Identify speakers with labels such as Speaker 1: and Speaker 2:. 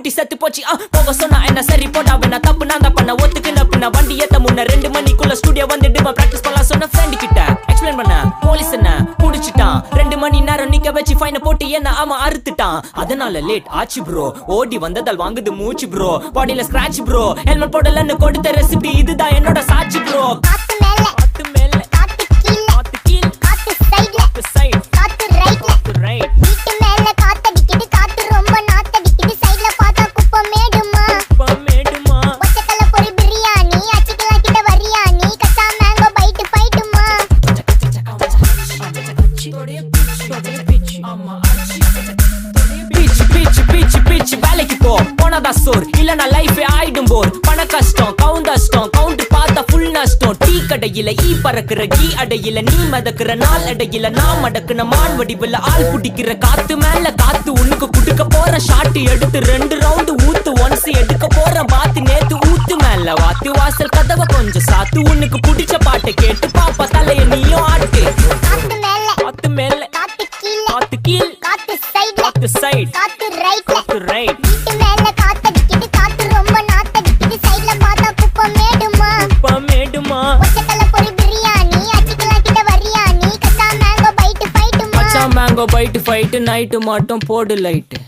Speaker 1: ஊட்டி செத்து போச்சு போக சொன்னா என்ன சரி போட்டா வேணா தப்பு நான் தான் பண்ண ஒத்துக்குன பின்ன வண்டி ஏத்த முன்ன 2 மணிக்குள்ள ஸ்டுடியோ வந்துட்டு பிராக்டிஸ் பண்ணலாம் சொன்ன ஃப்ரெண்ட் கிட்ட எக்ஸ்பிளைன் பண்ண போலீஸ் என்ன புடிச்சிட்டான் 2 மணி நேரம் நிக்க வச்சு ஃபைனை போட்டு என்ன அவன் அறுத்துட்டான் அதனால லேட் ஆச்சு ப்ரோ ஓடி வந்ததால் வாங்குது மூச்சு ப்ரோ பாடியில ஸ்கிராட்ச் ப்ரோ ஹெல்மெட் போடலன்னு கொடுத்த ரெசிபி இதுதான் என்னோட சாட்சி ப்ரோ காத்து மேல காத்து கீழ காத்து சைடு காத்து ரைட்
Speaker 2: வீட்டு மேல காத்தடிக்குது காத்து ரொம்ப நாத்தடிக்குது சைடுல பார்த்தா குப்பை மேடுமா ஒச்சக்கல்ல பொரி பிரியாணி அச்சிக்கலாம் கிட்ட வரியாணி கச்சா மேங்கோ பைட்டு ஃபைட்டுமா
Speaker 1: பிச்சு வேலைக்கு போனதா சோர் இல்லனா லைஃப் ஆயிடும் போர் பண கஷ்டம் கவுண்ட் பார்த்தா ஃபுல் நஷ்டம் டீ கடையில ஈ பறக்குற கீ அடையில நீ மதக்குற நாள் அடையில நான் மடக்குன மான் வடிவுல ஆள் புடிக்கிற காத்து மேல காத்து உனக்கு குடுக்க போற ஷாட் எடுத்து 2 ரவுண்ட் ஊத்து ஒன்ஸ் எடுக்க போற பாத்து நேத்து ஊத்து மேல வாத்து வாசல் கதவை கொஞ்சம் சாத்து உனக்கு பிடிச்ச பாட்டை கேட்டு பாப்பா தலைய நீயும் ஆட்டு
Speaker 2: காத்து மேல
Speaker 1: காத்து கீழ
Speaker 2: காத்து சைடு
Speaker 1: காத்து ரைட்
Speaker 2: வீட்டு மேல காத்தடிக்குது காத்து ரொம்ப நாத்தடிக்குது சைடுல பார்த்தா குப்பை மேடுமா ஒச்சக்கல்ல பொரி பிரியாணி அச்சிக்கலாம் கிட்ட வரியாணி கச்சா மேங்கோ பைட்டு ஃபைட்டுமா
Speaker 1: மேங்கோ பைட்டு ஃபைட்டு நைட்டு மட்டும் போடு லைட்டு